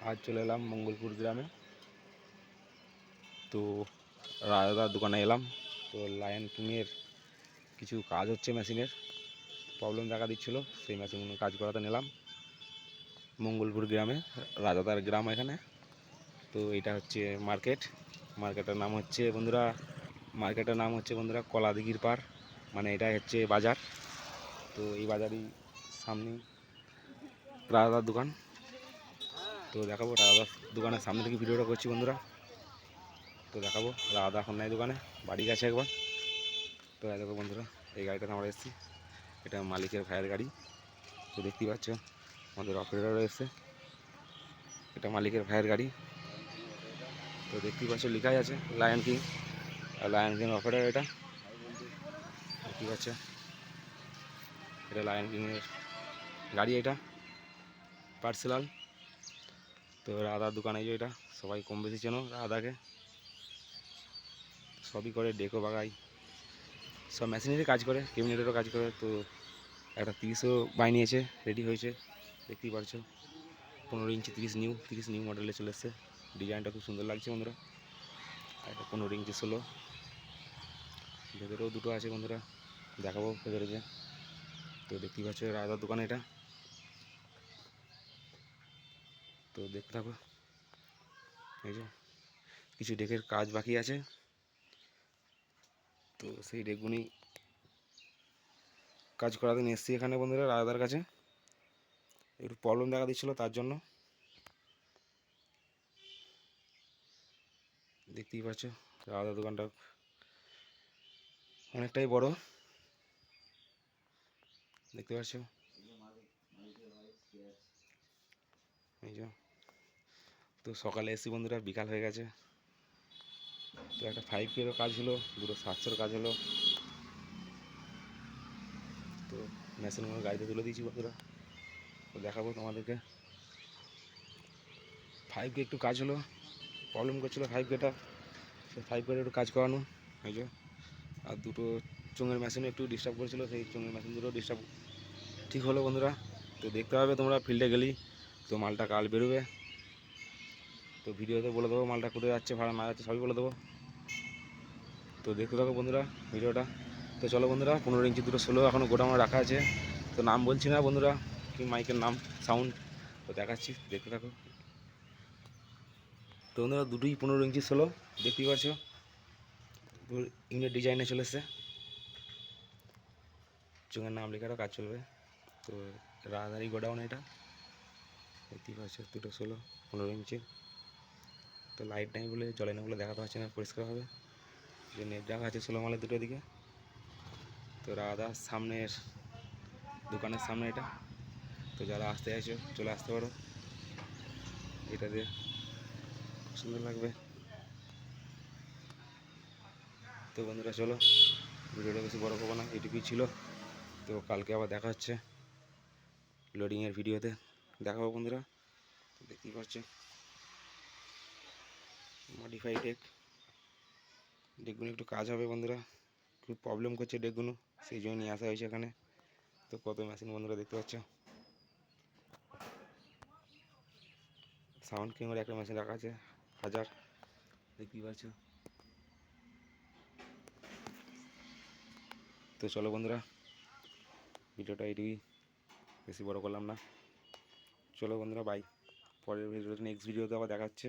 আজ চলে এলাম মঙ্গলপুর গ্রামে। তো রাজাদার দোকানে এলাম। তো লায়ন কিংয়ের কিছু কাজ হচ্ছে, মেশিনের প্রবলেম দেখা দিচ্ছিলো, সেই মেশিনগুলো কাজ করাতে নিলাম মঙ্গলপুর গ্রামে, রাজাদার গ্রাম এখানে। তো এটা হচ্ছে মার্কেটের নাম হচ্ছে বন্ধুরা কলাদিঘির পার, মানে এটা হচ্ছে বাজার। তো এই বাজারই সামনে রাজাদার দোকান। তো দেখাবো রাজাদার দোকানের সামনে থেকে ভিডিওটা করছি বন্ধুরা। তো দেখাবো রাজাদা এখন নাই দোকানে, বাড়ি গেছে একবার। তো দেখো বন্ধুরা, এই গাড়িটাতে আমরা এসেছি, এটা মালিকের ভাইয়ের গাড়ি। তো দেখতেই পাচ্ছ আমাদের অপারেটর এসছে, এটা মালিকের ভাইয়ের গাড়ি। তো দেখতেই পাচ্ছ লেখাই আছে lion king, lion king operator. এটা দেখতেই পাচ্ছ, এটা লায়ন কিংয়ের গাড়ি, এটা পার্সেলাল। তো রাধার দোকানে যে এটা সবাই কম বেশি চেনো রাধাকে, সবই করে, ডেকো বাগাই, সব মেশিনেরই কাজ করে, কেবিনেটেরও কাজ করে। তো একটা 30ও বানিয়েছে, রেডি হয়েছে, দেখতেই পাচ্ছ 15 ইঞ্চি 30 নিউ মডেলে চলে এসছে। ডিজাইনটা খুব সুন্দর লাগছে বন্ধুরা। একটা 15 ইঞ্চি 16, ভেতরেও দুটো আছে বন্ধুরা, দেখাবো ভেতরে যে। তো দেখতেই পাচ্ছ রাজার দোকানে এটা, তো দেখতে থাকো। এই যে কিছু ডেকের কাজ বাকি আছে, তো সেই ডেকগুনি কাজ করাতে নিয়ে এসেছি এখানে বন্ধুরা রাজাদার কাছে। একটু প্রবলেম দেখা দিচ্ছিলো, তার জন্য। দেখতেই পাচ্ছ রাজাদার দোকানটা অনেকটাই বড়, দেখতে পাচ্ছ। এই যে, তো সকালে এসেছি বন্ধুরা, বিকাল হয়ে গেছে। তো একটা 5K-রও কাজ হলো, দুটো 700-র কাজ হলো। তো মেশিনগুলো গাড়িতে তুলে দিয়েছি বন্ধুরা, তো দেখাবো তোমাদেরকে। 5K একটু কাজ হলো, প্রবলেম করছিলো 5K-টা, সেই 5K-টা একটু কাজ করানো। এই যে, আর দুটো চোঙের মেশিনও একটু ডিস্টার্ব করেছিলো, সেই চোঙের মেশিন দুটো ডিস্টার্ব ঠিক হলো বন্ধুরা। তো দেখতে পাবে তোমরা ফিল্ডে গেলেই, তো মালটা কাল বেরোবে। তো ভিডিওতে বলে দেবো মালটা কোথায় যাচ্ছে, ভাড়া না যাচ্ছে, সবই বলে দেবো। তো দেখতে থাকো বন্ধুরা ভিডিওটা। তো চলো বন্ধুরা, 15 ইঞ্চি দুটো 16 এখনও গোডাউনে রাখা আছে। তো নাম বলছি না বন্ধুরা, কি মাইকের নাম, সাউন্ড, তো দেখাচ্ছি, দেখতে থাকো। তো বন্ধুরা দুটোই 15 ইঞ্চি 16, দেখতেই পাচ্ছ ইংরেজি ডিজাইনে চলে এসছে, চোঙের নাম লেখারও কাজ চলবে। তো রাজধানী গোডাউন এটা, দেখতেই পাচ্ছ দুটো 16 15 ইঞ্চি। তো লাইট নাই বলে, জলে না বলে দেখাতে পারছি না পরিষ্কারভাবে, যে নেট রাখা আছে 16 মালের দুটো দিকে। তো রাধা সামনের দোকানের সামনে এটা, তো যারা আসতে চাইছো চলে আসতে পারো, এটা দিয়ে সুন্দর লাগবে। তো বন্ধুরা চলো, ভিডিওটা বেশি বড় করবো না, এটুকুই ছিল। তো কালকে আবার দেখা হচ্ছে লোডিংয়ের ভিডিওতে, দেখাবো বন্ধুরা। দেখতেই পাচ্ছ মডিফাই ডেকগুলো একটু কাজ হবে বন্ধুরা, খুব প্রবলেম করছে ডেকগুলো, সেই জন্য নিয়ে আসা হয়েছে এখানে। তো কত মেশিন বন্ধুরা দেখতে পাচ্ছ, সাউন্ড কিংয়ের একটা মেশিন রাখা আছে 1000, দেখতেই পাচ্ছ। তো চলো বন্ধুরা, ভিডিওটা এইটুকুই, বেশি বড় করলাম না। চলো বন্ধুরা, বাই। পরের ভিডিওতে, নেক্সট ভিডিওতে আবার দেখা হচ্ছে।